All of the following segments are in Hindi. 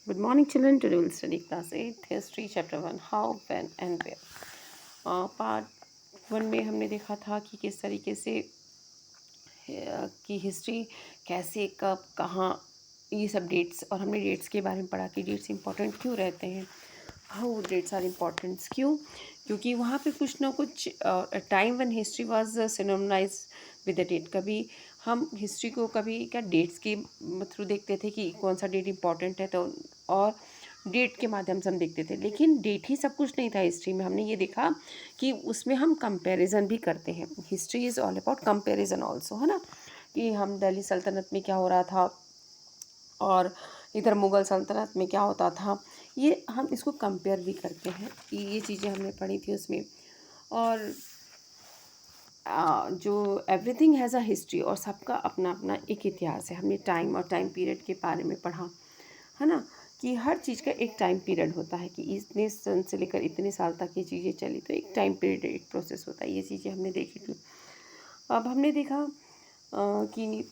Good morning, children. Today we'll study class 8, history, chapter 1, how, when, and where. Part 1 में हमने देखा था कि किस तरीके से कि हिस्ट्री कैसे कब कहाँ ये सब डेट्स, और हमने डेट्स के बारे में पढ़ा कि डेट्स इंपॉर्टेंट क्यों रहते हैं, हाउ डेट्स आर इम्पॉर्टेंट क्यों, क्योंकि वहाँ पे कुछ ना कुछ time when history was synonymise with the date. कभी हम हिस्ट्री को कभी क्या डेट्स के थ्रू देखते थे कि कौन सा डेट इम्पॉर्टेंट है, तो और डेट के माध्यम से हम देखते थे, लेकिन डेट ही सब कुछ नहीं था हिस्ट्री में। हमने ये देखा कि उसमें हम कंपैरिजन भी करते हैं। History is all about comparison also, है ना, कि हम दिल्ली सल्तनत में क्या हो रहा था और इधर मुग़ल सल्तनत में क्या होता था, ये हम इसको कंपेयर भी करते हैं। ये चीज़ें हमने पढ़ी थी उसमें। और जो एवरीथिंग हैज़ अ हिस्ट्री, और सबका अपना अपना एक इतिहास है। हमने टाइम और टाइम पीरियड के बारे में पढ़ा, है ना, कि हर चीज़ का एक टाइम पीरियड होता है कि इतने सन से लेकर इतने साल तक ये चीज़ें चली, तो एक टाइम पीरियड, एक प्रोसेस होता है। ये चीज़ें हमने देखी थी। अब हमने देखा कि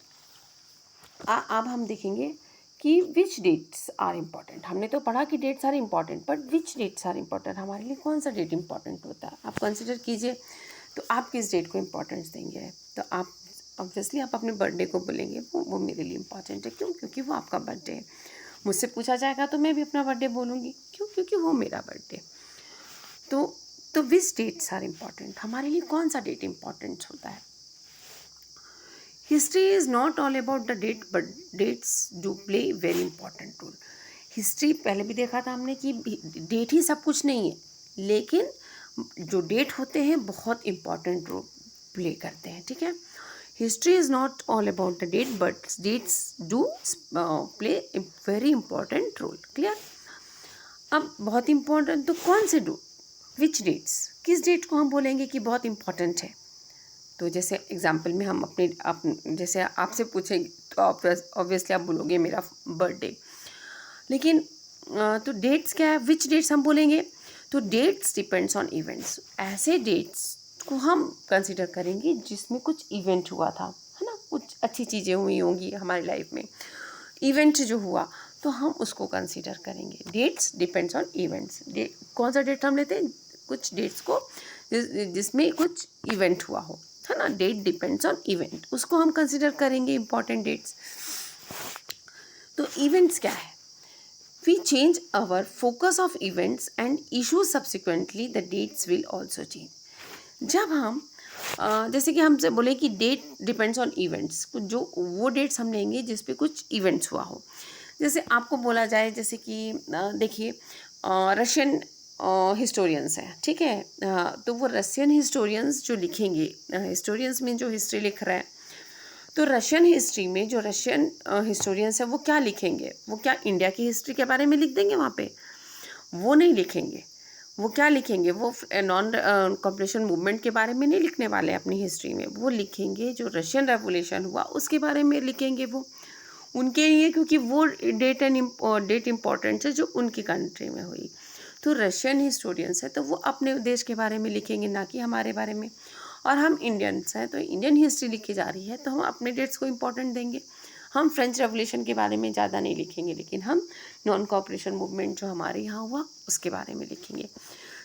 अब हम देखेंगे कि विच डेट्स आर इम्पॉर्टेंट। हमने तो पढ़ा कि dates are important, but which dates are important, हमारे लिए कौन सा डेट इम्पॉर्टेंट होता है। आप कंसिडर कीजिए, तो आप किस डेट को इम्पोर्टेंस देंगे। तो आप ऑब्वियसली आप अपने बर्थडे को बोलेंगे वो मेरे लिए इम्पॉर्टेंट है। क्यों? क्योंकि वो आपका बर्थडे है। मुझसे पूछा जाएगा तो मैं भी अपना बर्थडे बोलूँगी। क्यों? क्योंकि वो मेरा बर्थडे। तो तो विच डेट्स आर इम्पॉर्टेंट, हमारे लिए कौन सा डेट इम्पॉर्टेंट होता है। History is not all about the date, but dates do play very important role. History पहले भी देखा था हमने कि डेट ही सब कुछ नहीं है, लेकिन जो डेट होते हैं बहुत इंपॉर्टेंट रोल प्ले करते हैं। ठीक है, history is not all about the date, but dates do play very important role. Clear. अब बहुत इंपॉर्टेंट तो कौन से डू, विच डेट्स, किस डेट को हम बोलेंगे कि बहुत इंपॉर्टेंट है। तो जैसे एग्जाम्पल में हम जैसे आपसे पूछेंगे तो ऑब्वियसली आप बोलोगे मेरा बर्थडे, लेकिन तो डेट्स क्या है, विच डेट्स हम बोलेंगे। तो डेट्स डिपेंड्स ऑन इवेंट्स। ऐसे डेट्स को हम कंसिडर करेंगे जिसमें कुछ इवेंट हुआ था, है ना, कुछ अच्छी चीज़ें हुई होंगी हमारी लाइफ में, इवेंट जो हुआ तो हम उसको कंसिडर करेंगे। Dates depends on events. कौन सा डेट हम लेते हैं, कुछ डेट्स को जिसमें कुछ इवेंट हुआ हो, है ना। डेट डिपेंड्स ऑन इवेंट, उसको हम कंसिडर करेंगे इंपॉर्टेंट डेट्स। तो इवेंट्स क्या है, we change our focus of events and issue subsequently the dates will also change. जब हम जैसे कि हमसे बोले कि डेट डिपेंड्स ऑन इवेंट्स, जो वो डेट्स हम लेंगे जिस पे कुछ इवेंट्स हुआ हो। जैसे आपको बोला जाए, जैसे कि देखिए रशियन हिस्टोरियंस हैं, ठीक है, तो वो रशियन हिस्टोरियंस जो लिखेंगे, हिस्टोरियंस में जो हिस्ट्री लिख रहे हैं, तो रशियन हिस्ट्री में जो रशियन हिस्टोरियंस हैं वो क्या लिखेंगे, वो क्या इंडिया की हिस्ट्री के बारे में लिख देंगे वहाँ पे, वो नहीं लिखेंगे। वो क्या लिखेंगे, वो नॉन कॉपरेशन मूवमेंट के बारे में नहीं लिखने वाले अपनी हिस्ट्री में, वो लिखेंगे जो रशियन रेवोल्यूशन हुआ उसके बारे में लिखेंगे वो उनके लिए, क्योंकि वो डेट इम्पॉर्टेंट है जो उनकी कंट्री में हुई। तो रशियन हिस्टोरियंस है तो वो अपने देश के बारे में लिखेंगे, ना कि हमारे बारे में। और हम इंडियंस हैं तो इंडियन हिस्ट्री लिखी जा रही है तो हम अपने डेट्स को इम्पोर्टेंट देंगे। हम फ्रेंच रेवोल्यूशन के बारे में ज़्यादा नहीं लिखेंगे, लेकिन हम नॉन कॉपरेशन मूवमेंट जो हमारे यहाँ हुआ उसके बारे में लिखेंगे।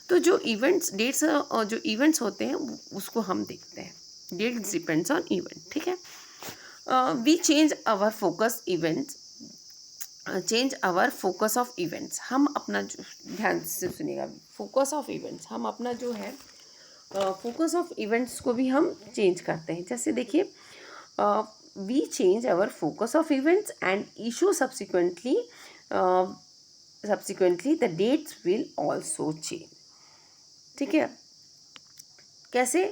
तो जो इवेंट्स डेट्स जो इवेंट्स होते हैं उसको हम देखते हैं। Dates depends on event. ठीक है, we change our focus events, change our focus of events. हम अपना जो, ध्यान से सुनिएगा, फोकस ऑफ इवेंट्स, हम अपना जो है फोकस ऑफ इवेंट्स को भी हम चेंज करते हैं। जैसे देखिए, we change our focus of events and issue subsequently the dates will also change. ठीक है, कैसे,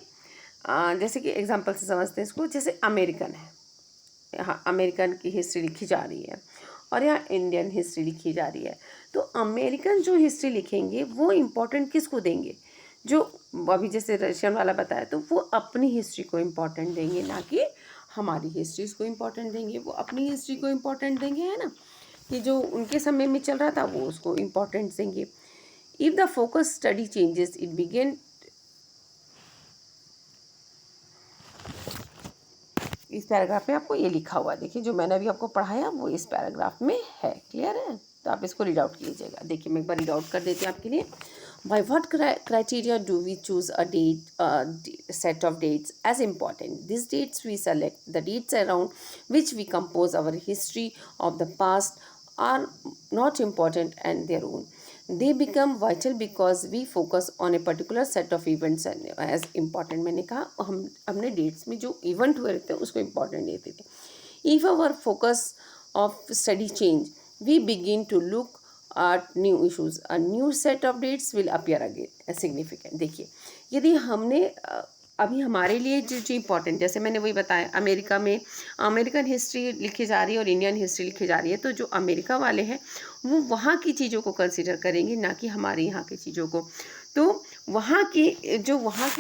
जैसे कि एग्जांपल से समझते हैं इसको। जैसे अमेरिकन है, यहाँ अमेरिकन की हिस्ट्री लिखी जा रही है और यहाँ इंडियन हिस्ट्री लिखी जा रही है। तो अमेरिकन जो हिस्ट्री लिखेंगे वो इम्पोर्टेंट किसको देंगे, जो अभी जैसे रशियन वाला बताया, तो वो अपनी हिस्ट्री को इम्पोर्टेंट देंगे, ना कि हमारी हिस्ट्रीज को इम्पोर्टेंट देंगे। वो अपनी हिस्ट्री को इम्पोर्टेंट देंगे, है ना, कि जो उनके समय में चल रहा था वो उसको इम्पोर्टेंट देंगे। If the focus study changes it began, इस पैराग्राफ में आपको ये लिखा हुआ देखिए, जो मैंने अभी आपको पढ़ाया वो इस पैराग्राफ में है। क्लियर है। तो आप इसको रीड आउट कीजिएगा। देखिए मैं एक बार रीड आउट कर देती हूँ आपके लिए। By what criteria do we choose a set of dates as important? These dates we select, the dates around which we compose our history of the past are not important and their own. They become vital because we focus on a particular set of events as important. मैंने कहा हमने dates में जो event हुए रहते हैं उसको important देते थे. If our focus of study change, we begin to look at new issues. A new set of dates will appear again as significant. देखिए यदि हमने अभी हमारे लिए जो इम्पोर्टेंट, जैसे मैंने वही बताया, अमेरिका में अमेरिकन हिस्ट्री लिखी जा रही है और इंडियन हिस्ट्री लिखी जा रही है, तो जो अमेरिका वाले हैं वो वहाँ की चीज़ों को कंसिडर करेंगे, ना कि हमारे यहाँ की चीज़ों को। तो वहाँ की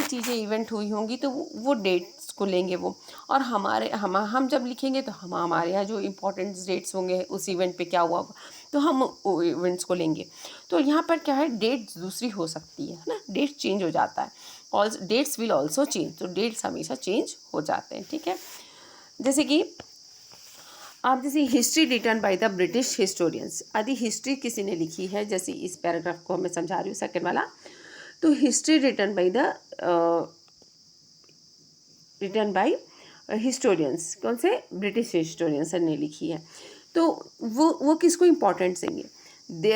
चीज़ें इवेंट हुई होंगी तो वो डेट्स को लेंगे वो, और हम जब लिखेंगे तो हमारे यहाँ जो इम्पोर्टेंट डेट्स होंगे उस इवेंट पे क्या हुआ होगा तो हम इवेंट्स को लेंगे। तो यहाँ पर क्या है, डेट्स दूसरी हो सकती है ना, डेट चेंज हो जाता है, और डेट्स विल ऑल्सो चेंज, तो डेट्स हमेशा चेंज हो जाते हैं, ठीक है। जैसे कि आप जैसे history return by the British historians, आदि हिस्ट्री किसी ने लिखी है, जैसे इस पैराग्राफ को मैं समझा रही हूँ सेकंड वाला, तो हिस्ट्री रिटर्न बाय हिस्टोरियंस, कौन से, ब्रिटिश हिस्टोरियंस ने लिखी है। तो वो किसको इम्पोर्टेंस देंगे, they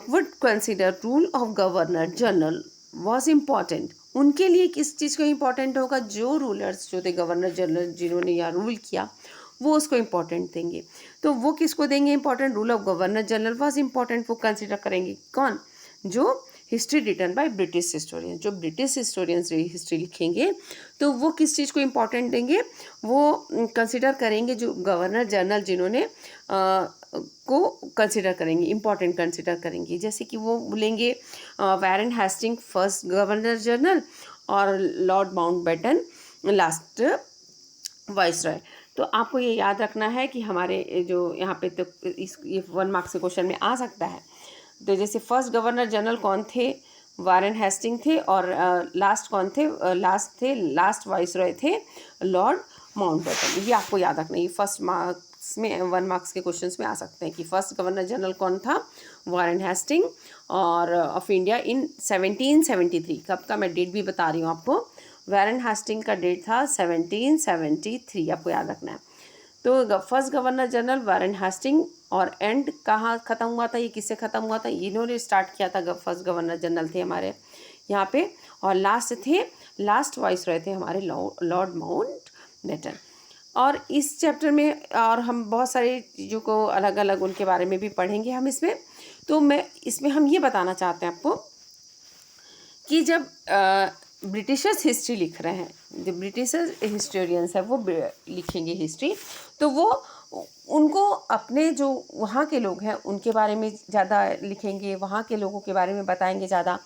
would consider rule of governor general was important. उनके लिए किस चीज़ को इम्पोर्टेंट होगा, जो रूलर्स जो थे, गवर्नर जनरल जिन्होंने यहाँ रूल किया, वो उसको इम्पोर्टेंट देंगे। तो वो किसको देंगे important, rule of governor general was important, वो कंसिडर करेंगे कौन, जो history return by British historians, जो ब्रिटिश हिस्टोरियंस हिस्ट्री लिखेंगे तो वो किस चीज़ को इम्पोर्टेंट देंगे, वो कंसिडर करेंगे जो गवर्नर जनरल जिन्होंने को कंसिडर करेंगे, इम्पोर्टेंट कंसिडर करेंगे। जैसे कि वो बोलेंगे Warren Hasting first governor general और लॉर्ड माउंटबेटन लास्ट वाइसरॉय। तो आपको ये याद रखना है कि हमारे जो यहाँ पे तो ये 1 मार्क्स के क्वेश्चन में आ सकता है। तो जैसे फर्स्ट गवर्नर जनरल कौन थे, वारेन हेस्टिंग थे, और लास्ट कौन थे, लास्ट वाइसरॉय थे लॉर्ड माउंटबेटन। ये आपको याद रखना, ये फर्स्ट मार्क्स में 1 मार्क्स के क्वेश्चंस में आ सकते हैं कि फर्स्ट गवर्नर जनरल कौन था, वारेन हेस्टिंग, और ऑफ इंडिया इन 1773। कब का मैं डेट भी बता रही हूँ आपको, वारेन हेस्टिंग का डेट था 1773, आपको याद रखना है। तो first governor general Warren Hasting, और एंड कहाँ ख़त्म हुआ था, ये किससे ख़त्म हुआ था, इन्होंने स्टार्ट किया था, फर्स्ट गवर्नर जनरल थे हमारे यहाँ पे, और लास्ट वाइसरॉय थे हमारे लॉर्ड माउंटबेटन। और इस चैप्टर में और हम बहुत सारी चीज़ों को अलग अलग उनके बारे में भी पढ़ेंगे हम इसमें। तो इसमें हम ये बताना चाहते हैं आपको कि जब ब्रिटिशर्स हिस्ट्री लिख रहे हैं, जो ब्रिटिशर्स हिस्टोरियंस है वो लिखेंगे हिस्ट्री, तो वो उनको अपने जो वहाँ के लोग हैं उनके बारे में ज़्यादा लिखेंगे, वहाँ के लोगों के बारे में बताएंगे ज़्यादा।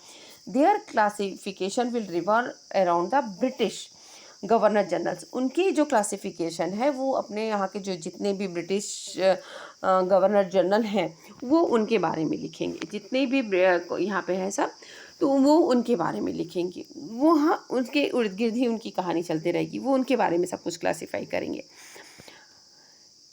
There classification will revolve around the British governor generals, उनकी जो क्लासिफिकेशन है वो अपने यहाँ के जो जितने भी ब्रिटिश गवर्नर जनरल हैं वो उनके बारे में लिखेंगे, जितने भी यहाँ पे है सब, तो वो उनके बारे में लिखेंगे। वो हाँ उनके इर्द गिर्द ही उनकी कहानी चलती रहेगी, वो उनके बारे में सब कुछ क्लासीफाई करेंगे।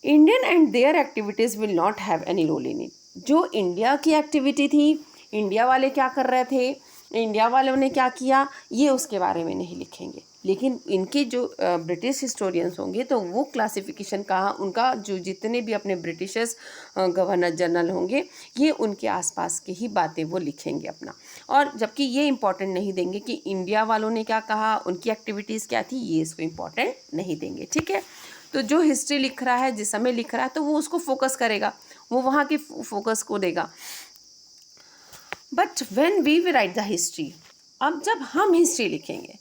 Indian and their activities will not have any role in it, जो इंडिया की एक्टिविटी थी, इंडिया वाले क्या कर रहे थे, इंडिया वालों ने क्या किया, ये उसके बारे में नहीं लिखेंगे। लेकिन इनके जो ब्रिटिश हिस्टोरियंस होंगे तो वो क्लासिफिकेशन कहाँ, उनका जो जितने भी अपने ब्रिटिशर्स गवर्नर जनरल होंगे ये उनके आसपास की ही बातें वो लिखेंगे अपना। और जबकि ये इम्पोर्टेंट नहीं देंगे कि इंडिया वालों ने क्या कहा, उनकी एक्टिविटीज़ क्या थी, ये इसको इम्पोर्टेंट नहीं देंगे, ठीक है। तो जो हिस्ट्री लिख रहा है, जिस समय लिख रहा है, तो वो उसको फोकस करेगा, वो वहाँ के फोकस को देगा। But when we will write the history, अब जब हम हिस्ट्री लिखेंगे,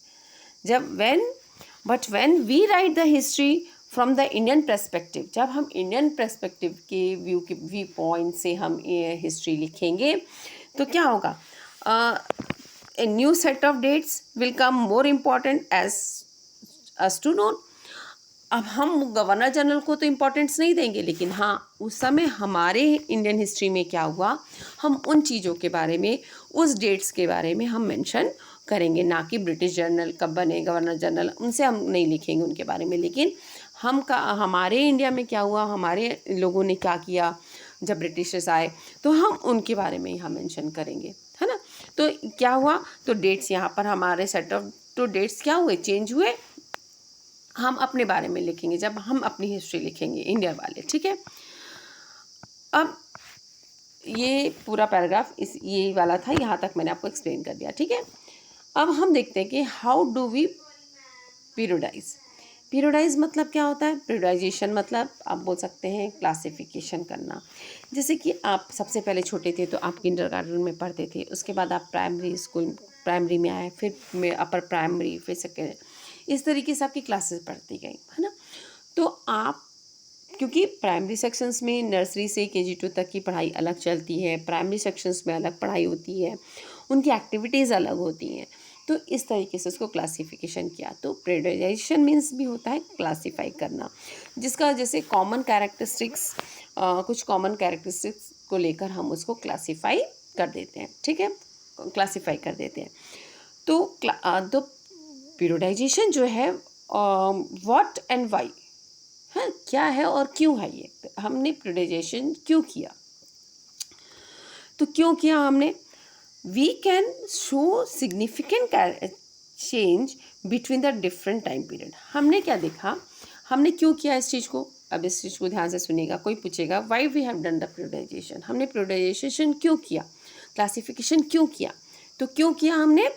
when we write the history from the Indian perspective, जब हम इंडियन पर्सपेक्टिव के व्यू पॉइंट से हम हिस्ट्री लिखेंगे तो क्या होगा, a new set of dates will come more important as us to know. अब हम गवर्नर जनरल को तो इम्पोर्टेंस नहीं देंगे, लेकिन हाँ उस समय हमारे इंडियन हिस्ट्री में क्या हुआ, हम उन चीज़ों के बारे में, उस डेट्स के बारे में हम मेंशन करेंगे, ना कि ब्रिटिश जनरल कब बने गवर्नर जनरल, उनसे हम नहीं लिखेंगे उनके बारे में। लेकिन हमारे इंडिया में क्या हुआ, हमारे लोगों ने क्या किया जब ब्रिटिशर्स आए, तो हम उनके बारे में यहाँ मेंशन करेंगे, है ना। तो क्या हुआ, तो डेट्स यहाँ पर हमारे सेट ऑफ तो डेट्स क्या हुए, चेंज हुए। हम अपने बारे में लिखेंगे जब हम अपनी हिस्ट्री लिखेंगे इंडिया वाले, ठीक है। अब ये पूरा पैराग्राफ ये वाला था, यहाँ तक मैंने आपको एक्सप्लेन कर दिया, ठीक है। अब हम देखते हैं कि हाउ डू वी पीरियडाइज। पीरियडाइज मतलब क्या होता है, पीरियडाइजेशन मतलब आप बोल सकते हैं क्लासिफिकेशन करना। जैसे कि आप सबसे पहले छोटे थे तो आप किंडरगार्टन में पढ़ते थे, उसके बाद आप प्राइमरी में आए, फिर में अपर प्राइमरी, फिर सेकेंड, इस तरीके से आपकी क्लासेस बढ़ती गई, है ना। तो आप, क्योंकि प्राइमरी सेक्शंस में नर्सरी से KG 2 तक की पढ़ाई अलग चलती है, प्राइमरी सेक्शंस में अलग पढ़ाई होती है, उनकी एक्टिविटीज़ अलग होती हैं, तो इस तरीके से उसको क्लासिफिकेशन किया। तो पीरियडाइजेशन मीन्स भी होता है क्लासीफाई करना, जिसका जैसे कॉमन कैरेक्टरिस्टिक्स, कुछ कॉमन कैरेक्टरिस्टिक्स को लेकर हम उसको क्लासीफाई कर देते हैं, ठीक है, क्लासीफाई कर देते हैं। तो पीरियडाइजेशन जो है व्हाट एंड व्हाई, हाँ क्या है और क्यों है, ये हमने पीरियडाइजेशन क्यों किया, तो क्यों किया हमने, we can show significant change between the different time period. हमने क्या देखा, हमने क्यों किया इस चीज़ को, अब इस चीज़ को ध्यान से सुनिएगा। कोई पूछेगा why we have done the periodisation, हमने पीरियडाइजेशन क्यों किया, क्लासिफिकेशन क्यों किया, तो क्यों किया हमने,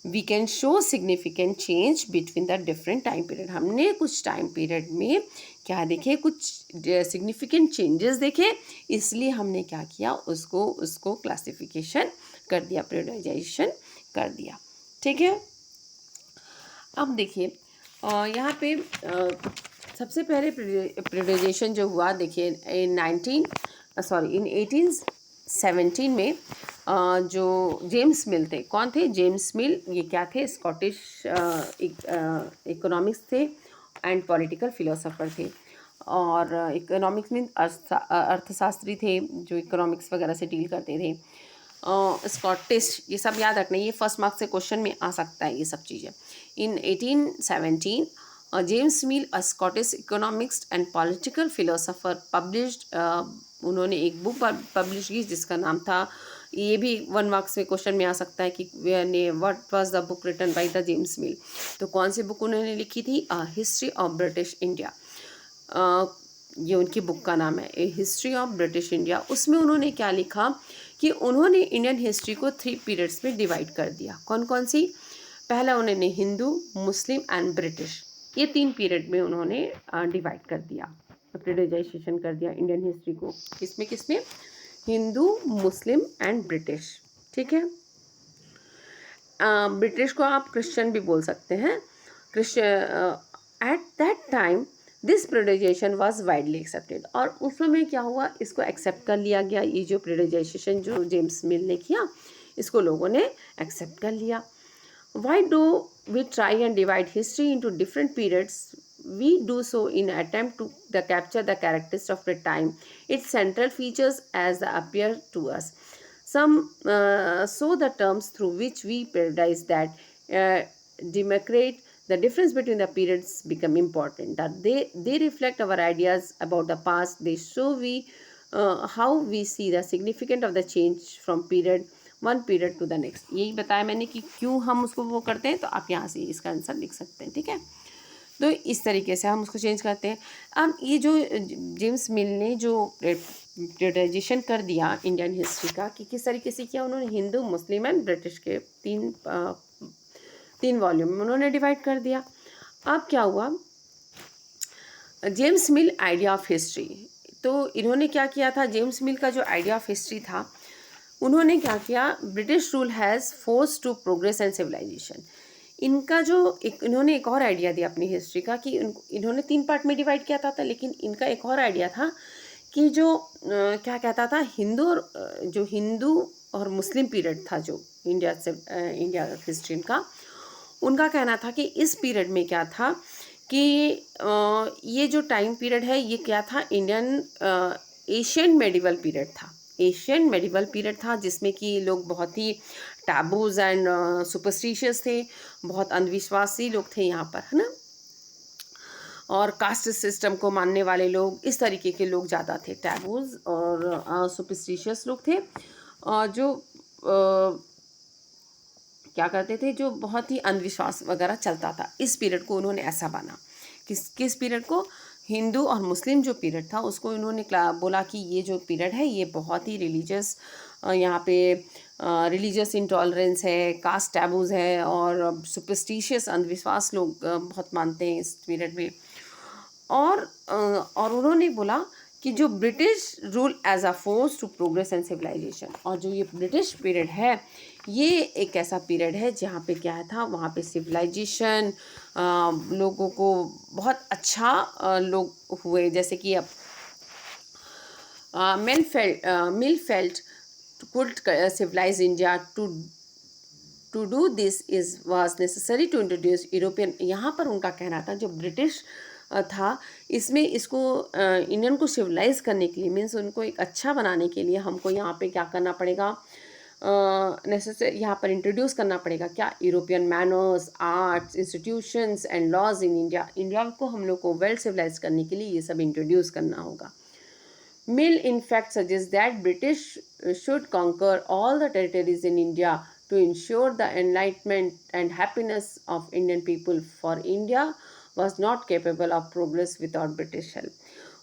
we can show significant change between the different time period. हमने कुछ टाइम पीरियड में क्या देखे, कुछ सिग्निफिकेंट चेंजेस देखे, इसलिए हमने क्या किया, उसको क्लासिफिकेशन कर दिया, पीरियडाइजेशन कर दिया, ठीक है। अब देखिए यहाँ पे सबसे पहले पीरियडाइजेशन जो हुआ, देखिए इन 1817 में जो जेम्स मिल थे, कौन थे, जेम्स मिल, ये क्या थे, स्कॉटिश इकोनॉमिक्स थे एंड पॉलिटिकल फिलोसोफर थे। और इकोनॉमिक्स में अर्थशास्त्री थे जो इकोनॉमिक्स वगैरह से डील करते थे। स्कॉटिश, ये सब याद रखना, ये फर्स्ट मार्क्स से क्वेश्चन में आ सकता है ये सब चीज़ें। इन 1817 James mill, a Scottish economics and political philosopher, published, उन्होंने एक बुक पब्लिश की जिसका नाम था, ये भी 1 मार्क्स में क्वेश्चन में आ सकता है कि what was the book written by the James Mill, तो कौन सी बुक उन्होंने लिखी थी, हिस्ट्री ऑफ ब्रिटिश इंडिया, ये उनकी बुक का नाम है, ए हिस्ट्री ऑफ ब्रिटिश इंडिया। उसमें उन्होंने क्या लिखा कि उन्होंने इंडियन हिस्ट्री को 3 पीरियड्स में डिवाइड कर दिया। कौन कौन सी, पहला उन्होंने हिंदू, मुस्लिम एंड ब्रिटिश, ये 3 पीरियड में उन्होंने डिवाइड कर दिया, पीरियडाइजेशन कर दिया इंडियन हिस्ट्री को, किसमें हिंदू, मुस्लिम एंड ब्रिटिश, ठीक है। ब्रिटिश को आप क्रिश्चियन भी बोल सकते हैं, Christian. At that time this periodisation was widely accepted, और उस समय क्या हुआ, इसको एक्सेप्ट कर लिया गया, ये जो पीरियडाइजेशन जो जेम्स मिल ने किया, इसको लोगों ने एक्सेप्ट कर लिया। Why do we try and divide history into different periods? We do so in attempt to capture the characteristics of the time, its central features as they appear to us. Some so the terms through which we periodize that demarcate the difference between the periods become important. That they reflect our ideas about the past. They show how we see the significance of the change from one period to the next. यही बताया मैंने कि क्यों हम उसको वो करते हैं, तो आप यहाँ से इसका आंसर लिख सकते हैं, ठीक है। तो इस तरीके से हम उसको चेंज करते हैं। अब ये जो जेम्स मिल ने जो पीरियडाइजेशन कर दिया इंडियन हिस्ट्री का, कि किस तरीके से किया, उन्होंने हिंदू, मुस्लिम एंड ब्रिटिश के 3 वॉल्यूम में उन्होंने डिवाइड कर दिया। अब क्या हुआ, James mill idea of history, तो इन्होंने क्या किया था, जेम्स मिल का जो आइडिया ऑफ हिस्ट्री था, उन्होंने क्या किया, British rule has force to progress and civilisation, इनका जो इन्होंने एक और आइडिया दिया अपनी हिस्ट्री का, कि इन्होंने 3 पार्ट में डिवाइड किया था, लेकिन इनका एक और आइडिया था कि जो क्या कहता था, हिंदू और मुस्लिम पीरियड था जो इंडिया हिस्ट्री का, उनका कहना था कि इस पीरियड में क्या था कि ये जो टाइम पीरियड है ये क्या था, एशियन मेडिवल पीरियड था, एशियन मेडिवल पीरियड था, जिसमें कि लोग बहुत ही टैबूज एंड सुपरस्टिशियस थे, बहुत अंधविश्वासी लोग थे यहाँ पर, है ना। और कास्ट सिस्टम को मानने वाले लोग, इस तरीके के लोग ज़्यादा थे। टैबूज और सुपरस्टिशियस लोग थे, जो क्या करते थे, जो बहुत ही अंधविश्वास वगैरह चलता था। इस पीरियड को उन्होंने ऐसा माना। किस पीरियड को? हिंदू और मुस्लिम जो पीरियड था उसको इन्होंने बोला कि ये जो पीरियड है ये बहुत ही रिलीजियस, यहाँ पे रिलीजियस इंटॉलरेंस है, कास्ट टैबूज है और सुपरस्टिशियस अंधविश्वास लोग बहुत मानते हैं इस पीरियड में। और उन्होंने बोला कि जो British rule as a force to progress and civilisation, और जो ये ब्रिटिश पीरियड है ये एक ऐसा पीरियड है जहाँ पे क्या था, वहाँ पे सिविलाइजेशन, लोगों को बहुत अच्छा लोग हुए। जैसे कि अब मिल felt could civilize India to do this was necessary to introduce European। यहाँ पर उनका कहना था जो ब्रिटिश था, इसमें इसको इंडियन को सिविलाइज करने के लिए, मीन्स उनको एक अच्छा बनाने के लिए हमको यहाँ पे क्या करना पड़ेगा, नेसेसरी यहाँ पर इंट्रोड्यूस करना पड़ेगा क्या, European manners, arts, institutions and laws in India. India को हम लोग को वेल सिविलाइज करने के लिए ये सब इंट्रोड्यूस करना होगा। Mill in fact suggests that British should conquer all the territories in India to ensure the enlightenment and happiness of Indian people, for India was not capable of progress without British help।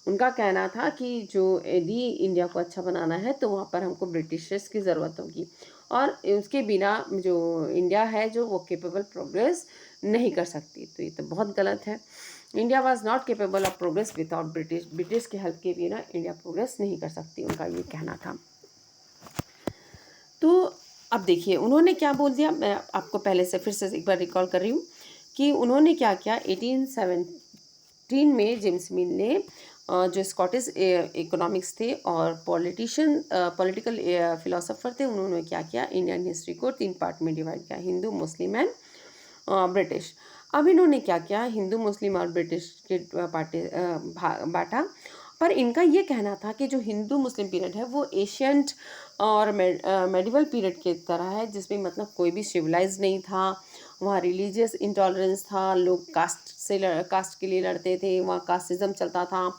उनका कहना था कि जो यदि इंडिया को अच्छा बनाना है तो वहाँ पर हमको ब्रिटिशर्स की ज़रूरत होगी, और उसके बिना जो इंडिया है जो वो केपेबल प्रोग्रेस नहीं कर सकती। तो ये तो बहुत गलत है। India was not capable of progress without British, British के हेल्प के बिना इंडिया प्रोग्रेस नहीं कर सकती, उनका ये कहना था। तो अब देखिए उन्होंने क्या बोल दिया, मैं आपको पहले से फिर से एक बार रिकॉल कर रही हूँ कि उन्होंने क्या किया। 1817 में जेम्स मिल ने, जो स्कॉटिश इकोनॉमिक्स थे और पॉलिटिकल फिलोसोफर थे, उन्होंने क्या किया, इंडियन हिस्ट्री को 3 पार्ट में डिवाइड किया, हिंदू, मुस्लिम एंड ब्रिटिश। अब इन्होंने क्या किया, हिंदू, मुस्लिम और ब्रिटिश के बांटा। पर इनका ये कहना था कि जो हिंदू मुस्लिम पीरियड है वो एशियंट और मेडिवल पीरियड की तरह है, जिसमें मतलब कोई भी सिविलाइज नहीं था, वहाँ रिलीजियस इंटॉलरेंस था, लोग कास्ट के लिए लड़ते थे, वहाँ कास्टिज्म चलता था,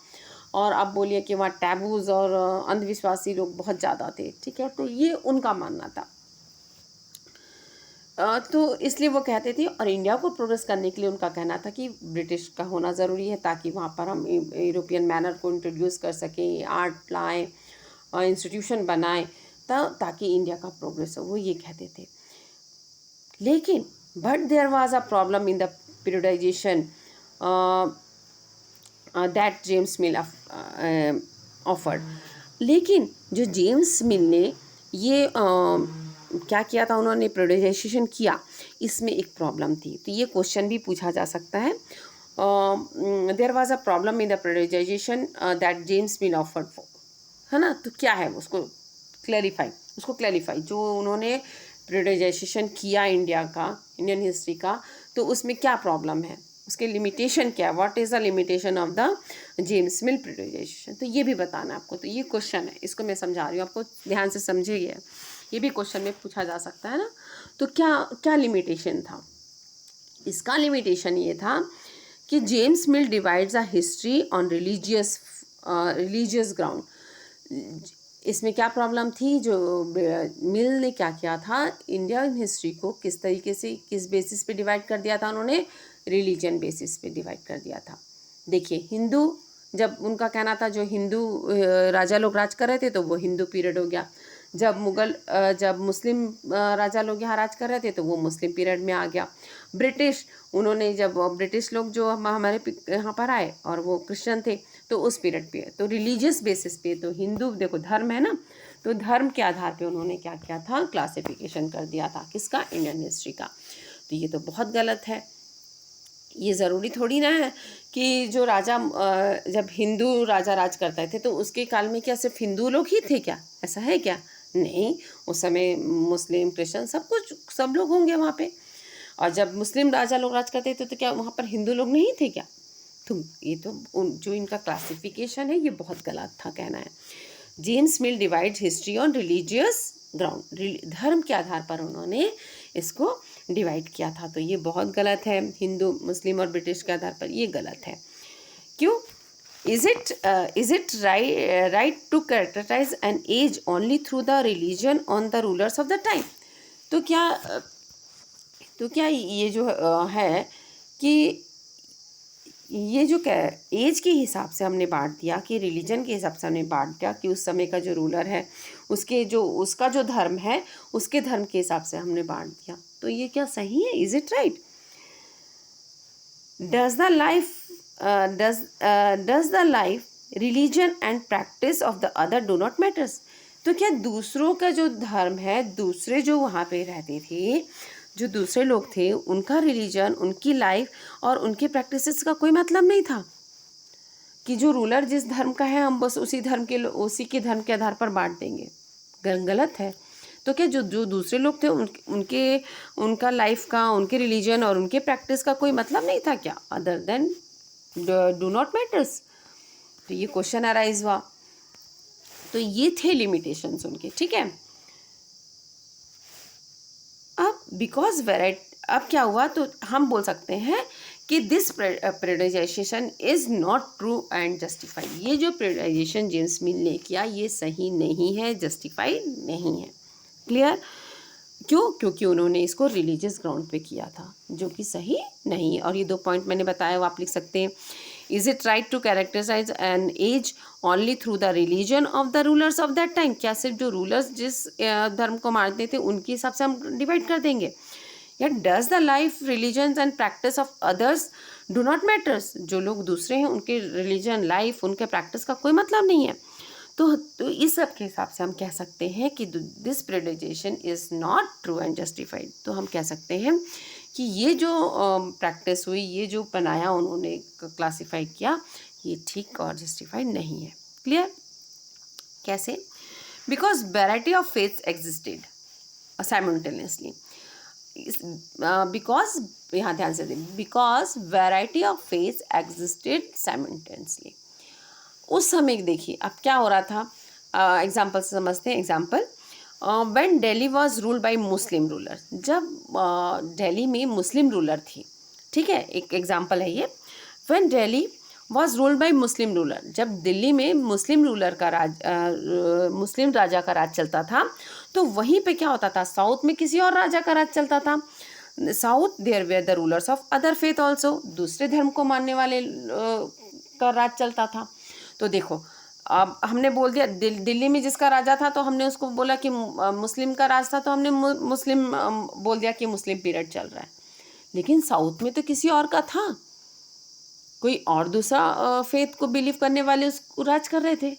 और अब बोलिए कि वहाँ टैबूज और अंधविश्वासी लोग बहुत ज़्यादा थे। ठीक है, तो ये उनका मानना था। तो इसलिए वो कहते थे, और इंडिया को प्रोग्रेस करने के लिए उनका कहना था कि ब्रिटिश का होना ज़रूरी है, ताकि वहाँ पर हम यूरोपियन मैनर को इंट्रोड्यूस कर सकें, आर्ट लाएँ, इंस्टीट्यूशन बनाएं, ताकि इंडिया का प्रोग्रेस हो, वो ये कहते थे। लेकिन but there was a problem in the periodisation that James Mill offered. लेकिन जो जेम्स मिल ने ये क्या किया था, उन्होंने प्रियोडाइजेशन किया, इसमें एक प्रॉब्लम थी। तो ये क्वेश्चन भी पूछा जा सकता है। There was a problem in the periodisation that James Mill offered for, है ना। तो क्या है उसको क्लैरिफाई जो उन्होंने प्रियोडाइजेशन किया इंडिया का, इंडियन हिस्ट्री का, तो उसमें क्या प्रॉब्लम है, उसके लिमिटेशन क्या है, what is the limitation of the James Mill periodisation, तो ये भी बताना है आपको। तो ये क्वेश्चन है, इसको मैं समझा रही हूँ, आपको ध्यान से समझिए, ये भी क्वेश्चन में पूछा जा सकता है ना। तो क्या लिमिटेशन था इसका? लिमिटेशन ये था कि James mill divides a history on religious ground. इसमें क्या प्रॉब्लम थी, जो मिल ने क्या किया था, इंडियन हिस्ट्री को किस तरीके से, किस बेसिस पे डिवाइड कर दिया था, उन्होंने रिलीजन बेसिस पे डिवाइड कर दिया था। देखिए हिंदू, जब उनका कहना था जो हिंदू राजा लोग राज कर रहे थे तो वो हिंदू पीरियड हो गया, जब मुस्लिम राजा लोग यहाँ राज कर रहे थे तो वो मुस्लिम पीरियड में आ गया। ब्रिटिश, उन्होंने जब ब्रिटिश लोग जो हमारे यहाँ पर आए और वो क्रिश्चियन थे तो उस पीरियड पे, तो रिलीजियस बेसिस पे, तो हिंदू देखो धर्म है ना, तो धर्म के आधार पे उन्होंने क्या किया था, क्लासिफिकेशन कर दिया था, किसका, इंडियन हिस्ट्री का। तो ये तो बहुत गलत है। ये ज़रूरी थोड़ी ना है कि जो राजा, जब हिंदू राजा राज करते थे तो उसके काल में क्या सिर्फ हिंदू लोग ही थे क्या, ऐसा है क्या? नहीं, उस समय मुस्लिम, क्रिश्चियन, सब लोग होंगे वहाँ पे। और जब मुस्लिम राजा लोग राज करते थे तो क्या वहाँ पर हिंदू लोग नहीं थे क्या? तो ये तो जो इनका क्लासिफिकेशन है ये बहुत गलत था, कहना है। James mill divides history on religious ground, धर्म के आधार पर उन्होंने इसको डिवाइड किया था, तो ये बहुत गलत है। हिंदू, मुस्लिम और ब्रिटिश के आधार पर ये गलत है। क्यों? Is it right to characterize an age only through the religion on the rulers of the time? तो क्या ये जो है कि ये जो एज के हिसाब से हमने बांट दिया, कि रिलीजन के हिसाब से हमने बांट दिया, कि उस समय का जो रूलर है उसका जो धर्म है उसके धर्म के हिसाब से हमने बांट दिया, तो ये क्या सही है? Is it right? Does the life religion and practice of the other do not matters? तो क्या दूसरों का जो धर्म है, दूसरे जो वहाँ पे रहते थे, जो दूसरे लोग थे, उनका रिलीजन, उनकी लाइफ और उनके प्रैक्टिसेस का कोई मतलब नहीं था? कि जो रूलर जिस धर्म का है हम बस उसी के धर्म के आधार पर बांट देंगे? गलत है। तो क्या जो दूसरे लोग थे उनका लाइफ का, उनके रिलीजन और उनके प्रैक्टिस का कोई मतलब नहीं था क्या, other than do not matters? तो ये क्वेश्चन अराइज हुआ। तो ये थे लिमिटेशंस उनके, ठीक है। अब क्या हुआ, तो हम बोल सकते हैं कि this periodisation is not true and justified. ये जो प्रेडिजाइजेशन जेम्स मिल ने किया ये सही नहीं है, जस्टिफाइड नहीं है। क्लियर? क्यों? क्योंकि उन्होंने इसको रिलीजियस ग्राउंड पे किया था, जो कि सही नहीं है। और ये 2 पॉइंट मैंने बताया वो आप लिख सकते हैं। Is it right to characterise an age only through the religion of the rulers of that time? क्या सिर्फ जो रूलर्स जिस धर्म को मानते थे उनके हिसाब से हम डिवाइड कर देंगे? या does the life religion and practice of others do not matters? जो लोग दूसरे हैं उनके रिलीजन, लाइफ, उनके प्रैक्टिस का कोई मतलब नहीं है। तो इस सब के हिसाब से हम कह सकते हैं कि this periodisation is not true and justified. तो हम कह सकते हैं कि ये जो प्रैक्टिस हुई, ये जो बनाया उन्होंने, क्लासीफाई किया, ये ठीक और जस्टिफाइड नहीं है। क्लियर? कैसे? Because variety of faiths existed simultaneously. Because, यहाँ ध्यान से दें, because variety of faiths existed simultaneously. उस समय देखिए अब क्या हो रहा था, एग्जाम्पल से समझते हैं। Example, when Delhi was ruled by Muslim ruler, जब दिल्ली में मुस्लिम रूलर थी, ठीक है, एक एग्जाम्पल है ये। When Delhi was ruled by Muslim ruler, जब दिल्ली में मुस्लिम राजा का राज चलता था, तो वहीं पे क्या होता था, साउथ में किसी और राजा का राज चलता था। South there were the rulers of other faith also, दूसरे धर्म को मानने वाले का राज चलता था। तो देखो, अब हमने बोल दिया दिल्ली में जिसका राजा था तो हमने उसको बोला कि मुस्लिम का राज था, तो हमने मुस्लिम बोल दिया कि मुस्लिम पीरियड चल रहा है। लेकिन साउथ में तो किसी और का था, कोई और दूसरा फेथ को बिलीव करने वाले उसको राज कर रहे थे।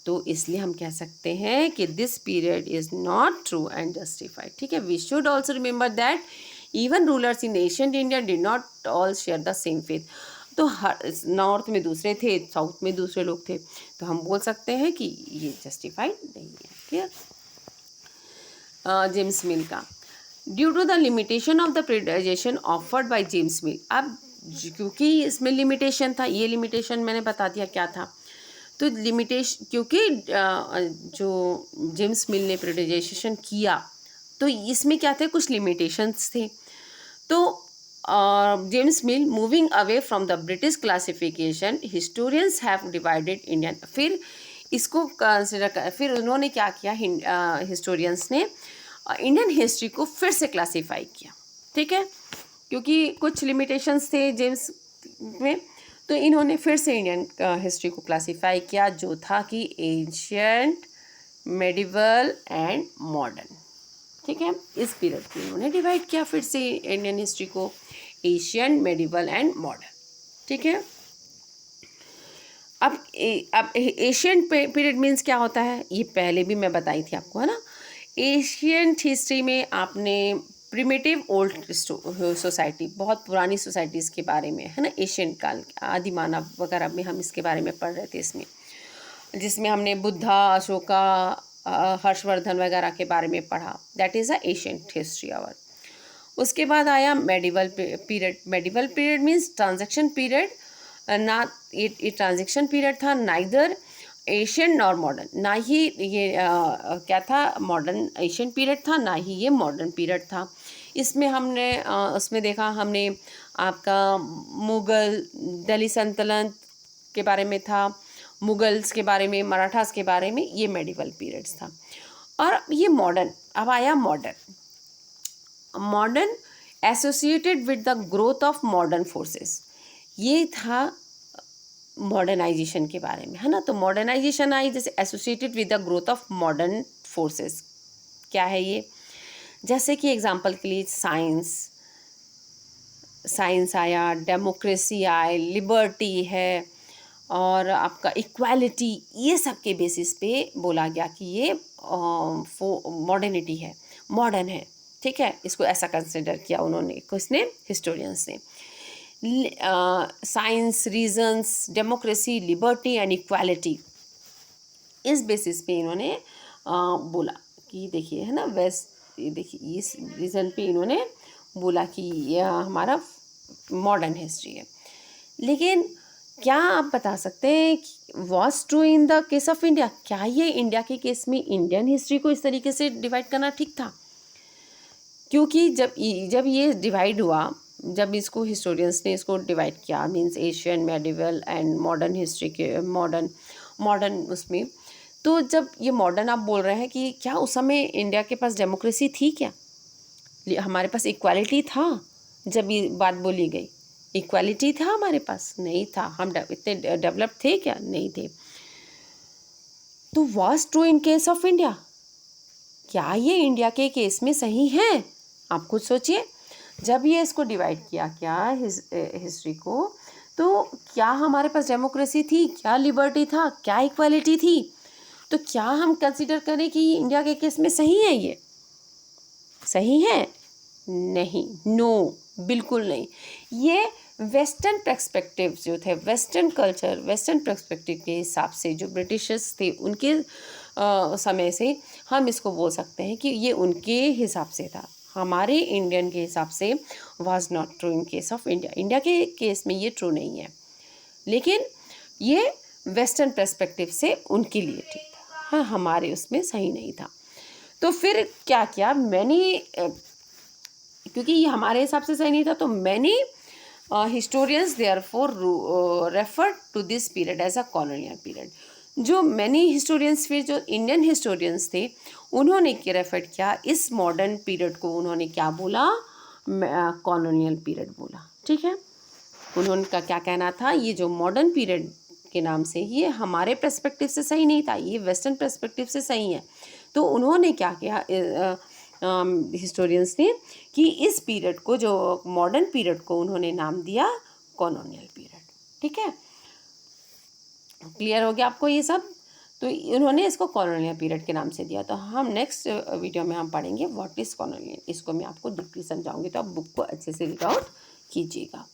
तो इसलिए हम कह सकते हैं कि this period is not true and justified. ठीक है, we should also remember that even rulers in ancient India did not all share the same faith. तो नॉर्थ में दूसरे थे, साउथ में दूसरे लोग थे, तो हम बोल सकते हैं कि ये जस्टिफाइड नहीं है। क्लियर? जेम्स मिल का, due to the limitation of the periodisation offered by James Mill. अब क्योंकि इसमें लिमिटेशन था, ये लिमिटेशन मैंने बता दिया क्या था। तो लिमिटेशन, क्योंकि जो जेम्स मिल ने प्रेडिजेशन किया तो इसमें क्या थे, कुछ लिमिटेशंस थे। तो James mill moving away from the British classification, historians have divided Indian. फिर इसको कंसिडर कर, फिर उन्होंने क्या किया, हिस्टोरियंस ने इंडियन हिस्ट्री को फिर से क्लासीफाई किया। ठीक है, क्योंकि कुछ लिमिटेशंस थे जेम्स में, तो इन्होंने फिर से इंडियन हिस्ट्री को क्लासीफाई किया, जो था कि एंशियंट, मेडिवल एंड मॉडर्न। ठीक है, इस पीरियड को इन्होंने डिवाइड किया फिर से इंडियन हिस्ट्री को, एशियन, मेडिवल एंड मॉडर्न। ठीक है, अब एशियन पीरियड मीन्स क्या होता है, ये पहले भी मैं बताई थी आपको, है ना। एशियंट हिस्ट्री में आपने प्रिमिटिव ओल्ड सोसाइटी, बहुत पुरानी सोसाइटीज़ के बारे में, है ना, एशियंट काल, आदि मानव वगैरह में हम इसके बारे में पढ़ रहे थे इसमें, जिसमें हमने बुद्धा, अशोका, हर्षवर्धन वगैरह के बारे में पढ़ा। That is a ancient history our. उसके बाद आया medieval period. Medieval period means transaction period, ना ये ट्रांजैक्शन पीरियड था, नाइदर एशियन और मॉडर्न, ना ही ये क्या था, मॉडर्न एशियन पीरियड था, ना ही ये मॉडर्न पीरियड था। इसमें हमने उसमें देखा हमने आपका मुग़ल, दिल्ली सल्तनत, के बारे में था, मुगल्स के बारे में, मराठास के बारे में, ये मेडिवल पीरियड्स था। और ये मॉडर्न, अब आया modern associated with the growth of modern forces, ये था मॉडर्नाइजेशन के बारे में, है ना। तो मॉडर्नाइजेशन आई जैसे associated with the growth of modern forces, क्या है ये, जैसे कि एग्जांपल के लिए साइंस आया, डेमोक्रेसी आए, लिबर्टी है, और आपका इक्वालिटी, ये सब के बेसिस पे बोला गया कि ये मॉडर्निटी है, मॉडर्न है, ठीक है। इसको ऐसा कंसिडर किया उन्होंने, किसने, हिस्टोरियंस ने। Science, reasons, democracy, liberty and equality, इस बेसिस पे इन्होंने बोला कि देखिए, है ना, वेस्ट, ये देखिए इस रीज़न पे इन्होंने बोला कि यह हमारा मॉडर्न हिस्ट्री है। लेकिन क्या आप बता सकते हैं was true in the case of India, क्या ये इंडिया के केस में इंडियन हिस्ट्री को इस तरीके से डिवाइड करना ठीक था? क्योंकि जब ये डिवाइड हुआ, जब इसको हिस्टोरियंस ने इसको डिवाइड किया, means Asian, medieval and modern history के मॉडर्न उसमें, तो जब ये मॉडर्न आप बोल रहे हैं कि क्या उस समय इंडिया के पास डेमोक्रेसी थी क्या? हमारे पास इक्वालिटी था? जब ये बात बोली गई, इक्वालिटी था हमारे पास? नहीं था। हम इतने डेवलप थे क्या? नहीं थे। तो was true in case of India, क्या ये इंडिया के केस में सही है? आप खुद सोचिए, जब ये इसको डिवाइड किया क्या हिस्ट्री को, तो क्या हमारे पास डेमोक्रेसी थी, क्या लिबर्टी था, क्या इक्वालिटी थी? तो क्या हम कंसिडर करें कि इंडिया के केस में सही है? ये सही है? नहीं, नो, बिल्कुल नहीं। ये वेस्टर्न पर्सपेक्टिव जो थे, वेस्टर्न कल्चर, वेस्टर्न पर्सपेक्टिव के हिसाब से जो ब्रिटिशर्स थे उनके समय से हम इसको बोल सकते हैं कि ये उनके हिसाब से था। हमारे इंडियन के हिसाब से was not true in case of India, India के केस में ये ट्रू नहीं है, लेकिन ये वेस्टर्न पर्सपेक्टिव से उनके लिए ठीक था, हाँ, हमारे उसमें सही नहीं था। तो फिर क्या किया, क्योंकि ये हमारे हिसाब से सही नहीं था, तो many historians therefore refer to this period as a colonial period. जो मैनी हिस्टोरियंस, फिर जो इंडियन हिस्टोरियंस थे, उन्होंने क्या रेफर किया, इस मॉडर्न पीरियड को उन्होंने क्या बोला, कॉलोनियल पीरियड बोला, ठीक है। उनका क्या कहना था, ये जो मॉडर्न पीरियड के नाम से, ये हमारे पर्सपेक्टिव से सही नहीं था, ये वेस्टर्न पर्सपेक्टिव से सही है। तो उन्होंने क्या किया हिस्टोरियंस ने, कि इस पीरियड को, जो मॉडर्न पीरियड को, उन्होंने नाम दिया कॉलोनियल पीरियड, ठीक है। क्लियर हो गया आपको ये सब? तो उन्होंने इसको कॉलोनियल पीरियड के नाम से दिया। तो हम नेक्स्ट वीडियो में हम पढ़ेंगे व्हाट इज़ कॉलोनियल, इसको मैं आपको डीपली समझाऊंगी, तो आप बुक को अच्छे से रीड आउट कीजिएगा।